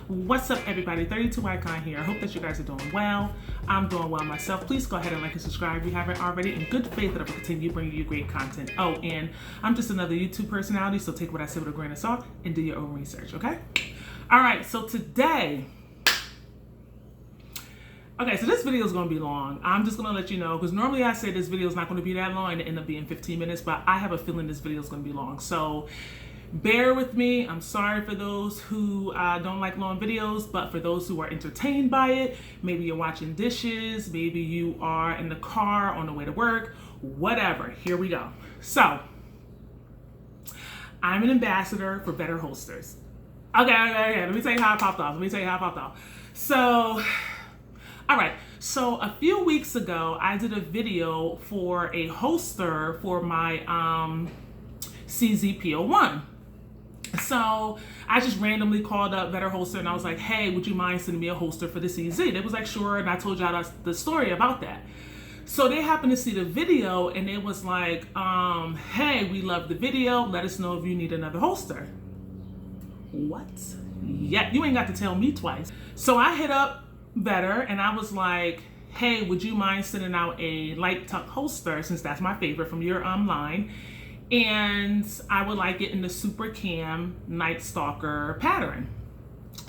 What's up, everybody? 32 Icon here. I hope that you guys are doing well. I'm doing well myself. Please go ahead and like and subscribe if you haven't already. In good faith that I will continue bringing you great content. Oh, and I'm just another YouTube personality, so take what I say with a grain of salt and do your own research, okay? All right, so today, so this video is going to be long. I'm just going to let you know, because normally I say this video is not going to be that long and it end up being 15 minutes, but I have a feeling this video is going to be long. So bear with me. I'm sorry for those who don't like long videos, but for those who are entertained by it, maybe you're washing dishes, maybe you are in the car on the way to work, whatever. Here we go. So I'm an ambassador for Vedder holsters. Okay. Let me tell you how I popped off. So, all right. So a few weeks ago, I did a video for a holster for my CZP01. So I just randomly called up Vedder Holster and I was like, hey, would you mind sending me a holster for the CZ? They was like, sure. And I told y'all the story about that. So they happened to see the video and it was like, hey, we love the video. Let us know if you need another holster. What? Yeah, you ain't got to tell me twice. So I hit up Vedder and I was like, hey, would you mind sending out a light tuck holster, since that's my favorite from your line? And I would like it in the Super Cam Night Stalker pattern.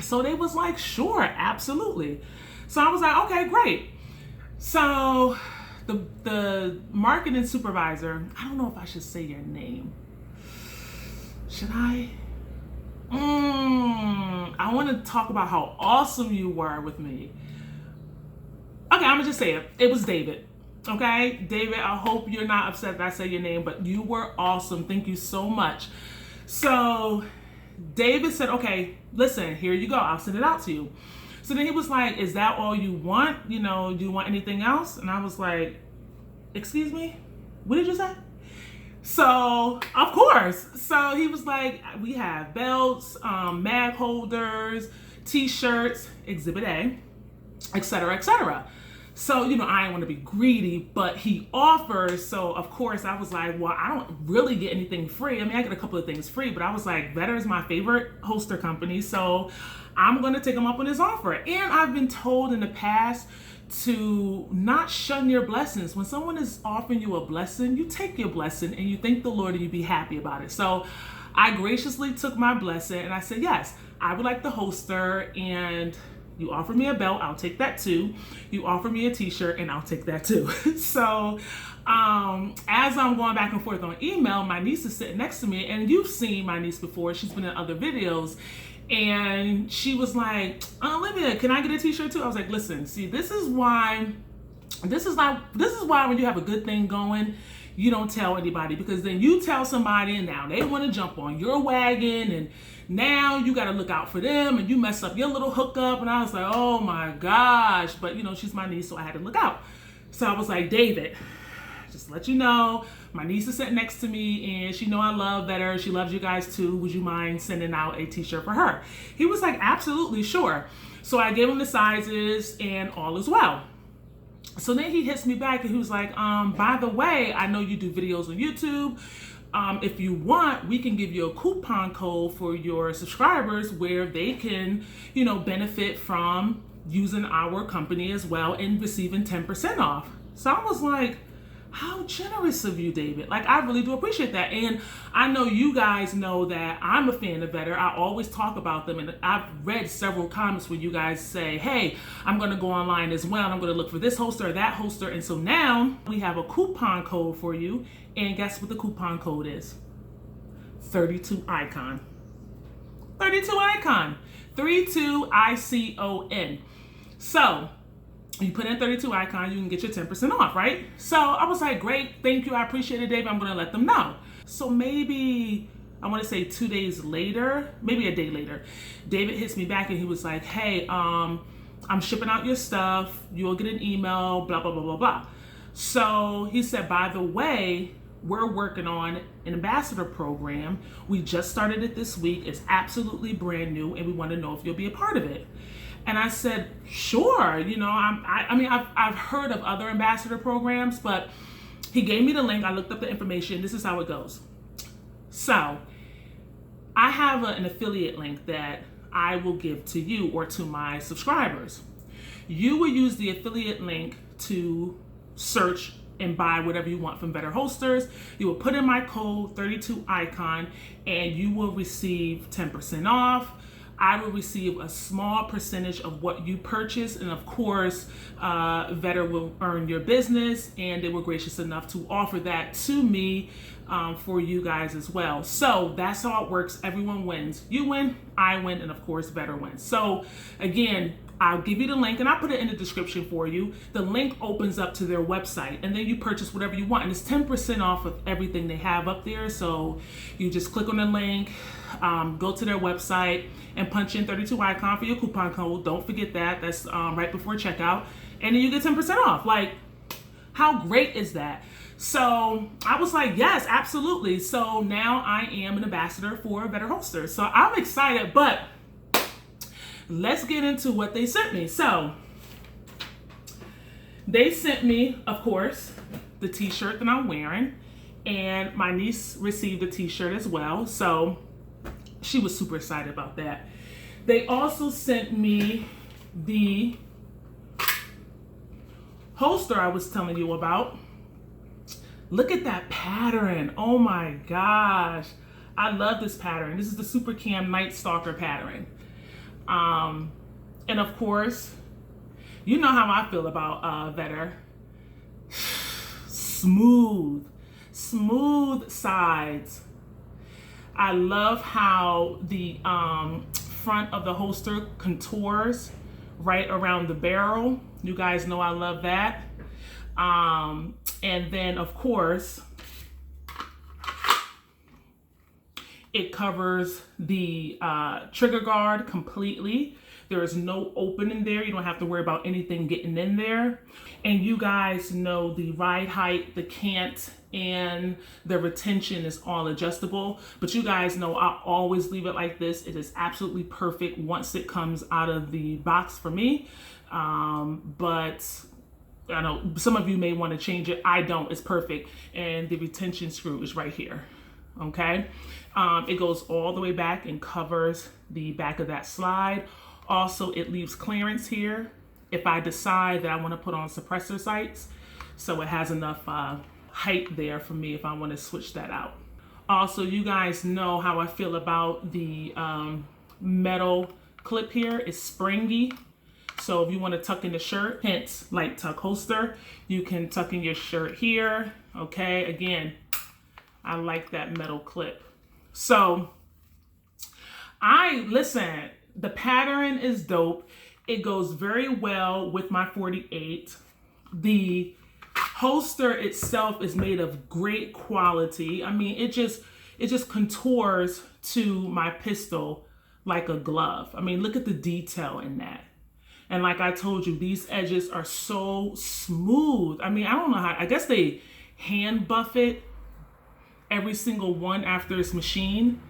So they was like, sure, absolutely. So I was like, okay, great. So the marketing supervisor, I don't know if I should say your name. Should I? I want to talk about how awesome you were with me. Okay, I'm gonna just say it. It was David. Okay, David, I hope you're not upset that I say your name, but you were awesome. Thank you so much. So David said, okay, listen, here you go. I'll send it out to you. So then he was like, is that all you want? You know, do you want anything else? And I was like, excuse me? What did you say? So, of course. So he was like, we have belts, mag holders, t-shirts, Exhibit A, etc., etc. So, you know, I didn't want to be greedy, but he offers. So, of course, I was like, well, I don't really get anything free. I mean, I get a couple of things free, but I was like, Vedder is my favorite holster company. So I'm going to take him up on his offer. And I've been told in the past to not shun your blessings. When someone is offering you a blessing, you take your blessing and you thank the Lord and you be happy about it. So I graciously took my blessing and I said, yes, I would like the holster, and you offer me a belt, I'll take that too. You offer me a t-shirt and I'll take that too. So as I'm going back and forth on email, my niece is sitting next to me, and you've seen my niece before. She's been in other videos. And she was like, Olivia, can I get a t-shirt too? I was like, listen, see, this is why when you have a good thing going, you don't tell anybody, because then you tell somebody and now they want to jump on your wagon, and now you got to look out for them and you mess up your little hookup. And I was like, oh my gosh. But you know, she's my niece, so I had to look out. So I was like, David, just to let you know, my niece is sitting next to me and she know I love Vedder. She loves you guys too. Would you mind sending out a t-shirt for her? He was like, absolutely, sure. So I gave him the sizes and all is well. So then he hits me back and he was like, by the way, I know you do videos on YouTube. If you want, we can give you a coupon code for your subscribers where they can, you know, benefit from using our company as well and receiving 10% off. So I was like, how generous of you, David. Like, I really do appreciate that. And I know you guys know that I'm a fan of Vedder. I always talk about them. And I've read several comments where you guys say, hey, I'm going to go online as well. I'm going to look for this holster or that holster. And so now we have a coupon code for you. And guess what the coupon code is? 32 Icon. 32 Icon. 32 ICON. So you put in 32 Icon, you can get your 10% off, right? So I was like, great, thank you, I appreciate it, David. I'm gonna let them know. So maybe, I wanna say 2 days later, maybe a day later, David hits me back and he was like, hey, I'm shipping out your stuff, you'll get an email, blah, blah, blah, blah, blah. So he said, by the way, we're working on an ambassador program. We just started it this week. It's absolutely brand new and we wanna know if you'll be a part of it. And I said, sure, you know, I mean, I've heard of other ambassador programs, but he gave me the link. I looked up the information. This is how it goes. So I have an affiliate link that I will give to you or to my subscribers. You will use the affiliate link to search and buy whatever you want from Vedder Holsters. You will put in my code 32icon and you will receive 10% off. I will receive a small percentage of what you purchase, and of course, Vedder will earn your business, and they were gracious enough to offer that to me for you guys as well. So that's how it works. Everyone wins. You win, I win, and of course, Vedder wins. So again, I'll give you the link, and I'll put it in the description for you. The link opens up to their website, and then you purchase whatever you want, and it's 10% off of everything they have up there. So you just click on the link, go to their website, and punch in 32icon for your coupon code. Don't forget that. That's right before checkout, and then you get 10% off. Like, how great is that? So I was like, yes, absolutely. So now I am an ambassador for Vedder Holsters. So I'm excited, but let's get into what they sent me. So they sent me, of course, the t-shirt that I'm wearing, and my niece received the t-shirt as well. So she was super excited about that. They also sent me the holster I was telling you about. Look at that pattern. Oh my gosh. I love this pattern. This is the Super Cam Night Stalker pattern. And of course, you know how I feel about Vedder. Smooth sides. I love how the front of the holster contours right around the barrel. You guys know I love that. And then of course, it covers the trigger guard completely. There is no opening there. You don't have to worry about anything getting in there. And you guys know the ride height, the cant, and the retention is all adjustable. But you guys know I always leave it like this. It is absolutely perfect once it comes out of the box for me. But I know some of you may want to change it. I don't. It's perfect. And the retention screw is right here. Okay. It goes all the way back and covers the back of that slide. Also, it leaves clearance here if I decide that I want to put on suppressor sights. So it has enough height there for me if I want to switch that out. Also, you guys know how I feel about the metal clip here. It's springy. So if you want to tuck in the shirt, hence light tuck holster, you can tuck in your shirt here. Okay, again, I like that metal clip. So listen, the pattern is dope. It goes very well with my 48. The holster itself is made of great quality. I mean, it just contours to my pistol like a glove. I mean, look at the detail in that. And like I told you, these edges are so smooth. I mean, I don't know how, I guess they hand buff it every single one after it's machined,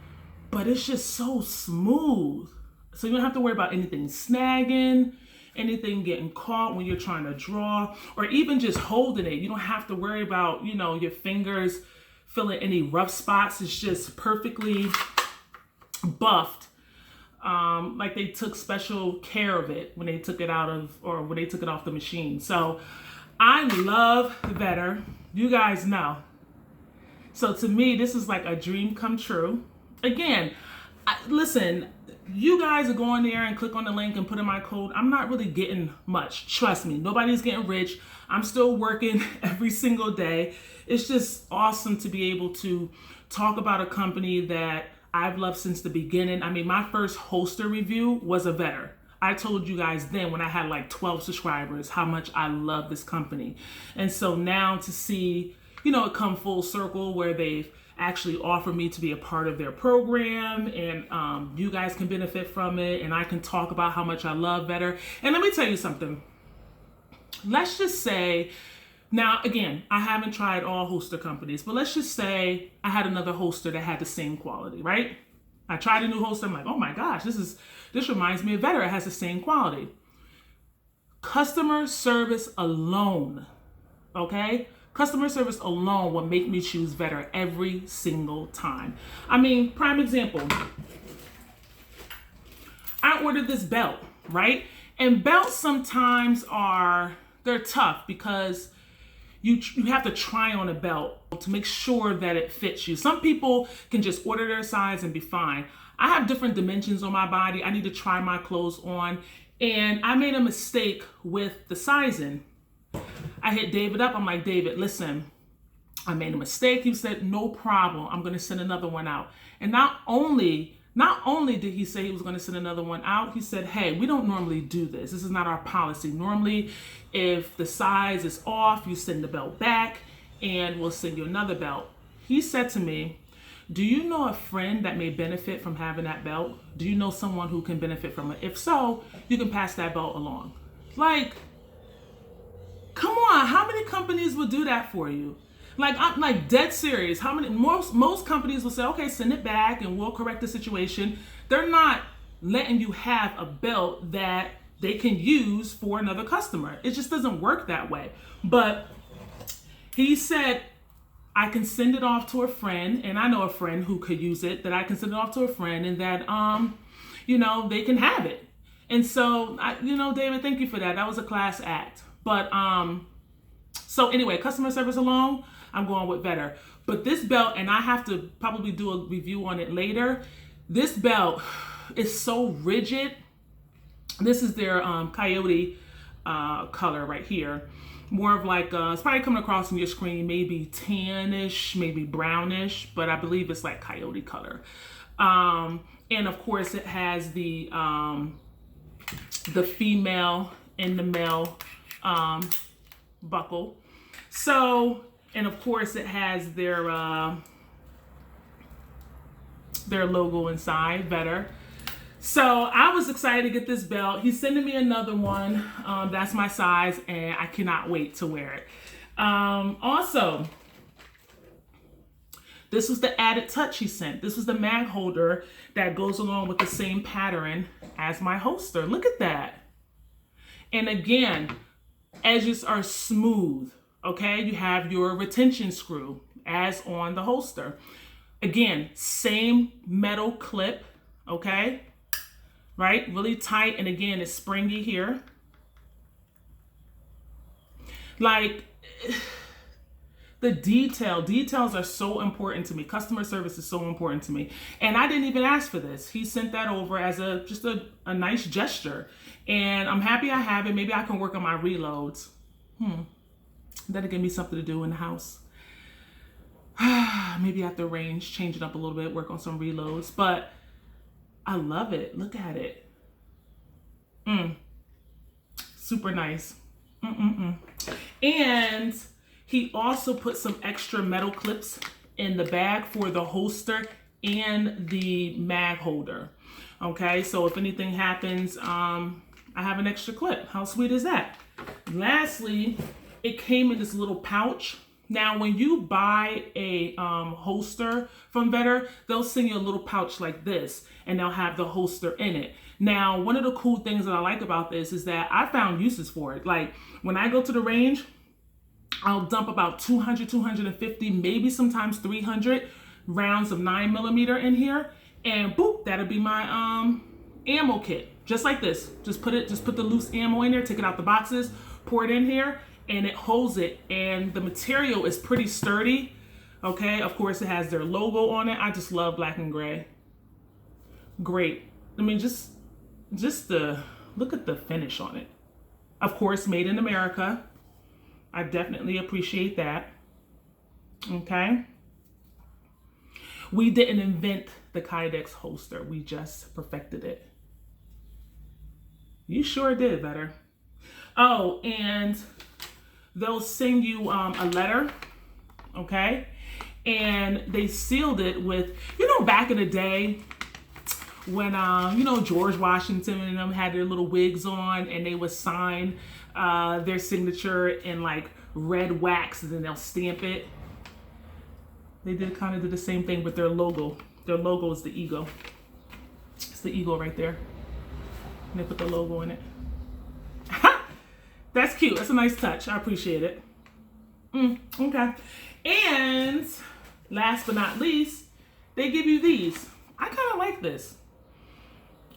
but it's just so smooth. So you don't have to worry about anything snagging, anything getting caught when you're trying to draw, or even just holding it. You don't have to worry about, you know, your fingers feeling any rough spots. It's just perfectly buffed. Like they took special care of it when they took it out of, or when they took it off the machine. So I love Vedder. You guys know. So to me, this is like a dream come true. Again, listen, you guys are going there and click on the link and put in my code. I'm not really getting much. Trust me, nobody's getting rich. I'm still working every single day. It's just awesome to be able to talk about a company that I've loved since the beginning. I mean, my first holster review was a Vedder. I told you guys then when I had like 12 subscribers how much I love this company. And so now to see, you know, it come full circle where they've actually offered me to be a part of their program, and you guys can benefit from it, and I can talk about how much I love Vedder. And let me tell you something. Let's just say, now again, I haven't tried all holster companies, but let's just say I had another holster that had the same quality, right? I tried a new holster, I'm like, oh my gosh, this reminds me of Vedder. It has the same quality. Customer service alone, okay? Customer service alone will make me choose Vedder every single time. I mean, prime example. I ordered this belt, right? And belts sometimes they're tough because you have to try on a belt to make sure that it fits you. Some people can just order their size and be fine. I have different dimensions on my body. I need to try my clothes on. And I made a mistake with the sizing. I hit David up. I'm like, David, listen, I made a mistake. He said, no problem. I'm going to send another one out. And not only did he say he was going to send another one out, he said, hey, we don't normally do this. This is not our policy. Normally, if the size is off, you send the belt back and we'll send you another belt. He said to me, do you know a friend that may benefit from having that belt? Do you know someone who can benefit from it? If so, you can pass that belt along. Like, come on, how many companies would do that for you? Like, I'm like dead serious. How many? Most companies will say, okay, send it back and we'll correct the situation. They're not letting you have a belt that they can use for another customer. It just doesn't work that way. But he said, I can send it off to a friend, and I know a friend who could use it, that I can send it off to a friend and that, they can have it. And so, David, thank you for that. That was a class act. But, so anyway, customer service alone, I'm going with Vedder. But this belt, and I have to probably do a review on it later. This belt is so rigid. This is their coyote color right here. More of like, it's probably coming across on your screen, maybe tannish, maybe brownish, but I believe it's like coyote color. And of course it has the female and the male buckle. So, and of course it has their logo inside, Vedder. So I was excited to get this belt. He's sending me another one. That's my size, and I cannot wait to wear it. Also, this was the added touch he sent. This was the mag holder that goes along with the same pattern as my holster. Look at that. And again, edges are smooth, okay? You have your retention screw as on the holster. Again, same metal clip, okay? Right? Really tight. And again, it's springy here. Like, the details are so important to me. Customer service is so important to me. And I didn't even ask for this. He sent that over as just a nice gesture. And I'm happy I have it. Maybe I can work on my reloads. That'll give me something to do in the house. Maybe at the range, change it up a little bit, work on some reloads. But I love it. Look at it. Super nice. And he also put some extra metal clips in the bag for the holster and the mag holder. Okay, so if anything happens, I have an extra clip. How sweet is that? Lastly, it came in this little pouch. Now, when you buy a holster from Vedder, they'll send you a little pouch like this, and they'll have the holster in it. Now, one of the cool things that I like about this is that I found uses for it. Like, when I go to the range, I'll dump about 200, 250, maybe sometimes 300 rounds of 9mm in here, and boop, that'll be my ammo kit. Just like this. Just put the loose ammo in there, take it out the boxes, pour it in here, and it holds it, and the material is pretty sturdy. Okay, of course it has their logo on it. I just love black and gray. Great. I mean, just look at the finish on it. Of course, made in America. I definitely appreciate that. Okay. We didn't invent the Kydex holster. We just perfected it. You sure did, Vedder. Oh, and they'll send you a letter, okay? And they sealed it with, back in the day when, George Washington and them had their little wigs on, and they would sign their signature in like red wax, and then they'll stamp it. They kind of did the same thing with their logo. Their logo is the eagle. It's the eagle right there. And they put the logo in it. That's cute. That's a nice touch. I appreciate it. Okay. And last but not least, they give you these. I kind of like this.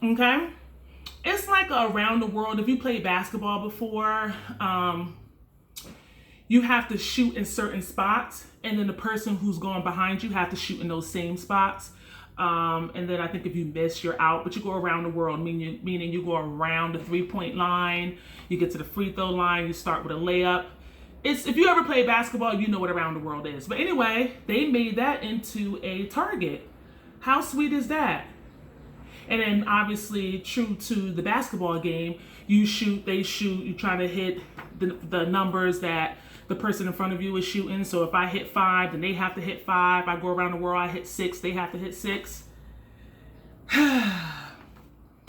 Okay. like around the world. If you played basketball before, you have to shoot in certain spots, and then the person who's going behind you have to shoot in those same spots. And then I think if you miss, you're out. But you go around the world, meaning you go around the 3-point line, you get to the free throw line, you start with a layup. If you ever play basketball, you know what around the world is. But anyway, they made that into a Target. How sweet is that? And then obviously, true to the basketball game, you shoot, they shoot, you try to hit the numbers that the person in front of you is shooting. So if I hit 5, then they have to hit 5. I go around the world, I hit 6, they have to hit 6.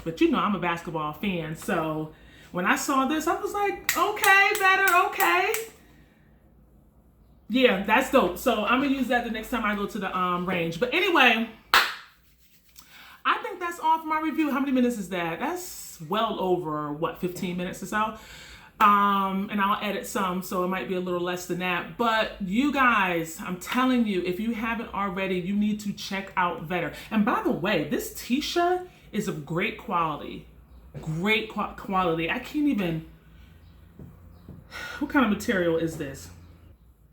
But you know, I'm a basketball fan. So when I saw this, I was like, okay, Vedder, okay. Yeah, that's dope. So I'm gonna use that the next time I go to the range. But anyway, I think that's all for my review. How many minutes is that? That's well over, what, 15 minutes or so? And I'll edit some, so it might be a little less than that. But you guys, I'm telling you, if you haven't already, you need to check out Vedder. And by the way, this t-shirt is of great quality. Great quality. I can't even... What kind of material is this?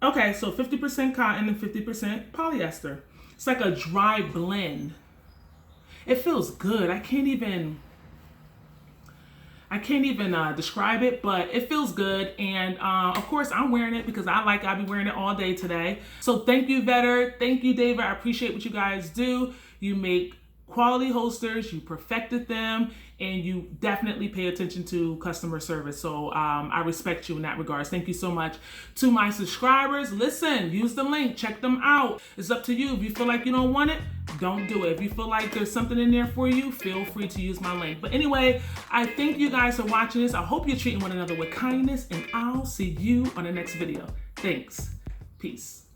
Okay, so 50% cotton and 50% polyester. It's like a dry blend. It feels good. I can't even describe it, but it feels good. And of course, I'm wearing it because I'll be wearing it all day today. So thank you, Vedder. Thank you, David. I appreciate what you guys do. You make quality holsters, you perfected them, and you definitely pay attention to customer service. So I respect you in that regards. Thank you so much. To my subscribers, listen, use the link, check them out. It's up to you. If you feel like you don't want it, don't do it. If you feel like there's something in there for you, feel free to use my link. But anyway, I thank you guys for watching this. I hope you're treating one another with kindness, and I'll see you on the next video. Thanks. Peace.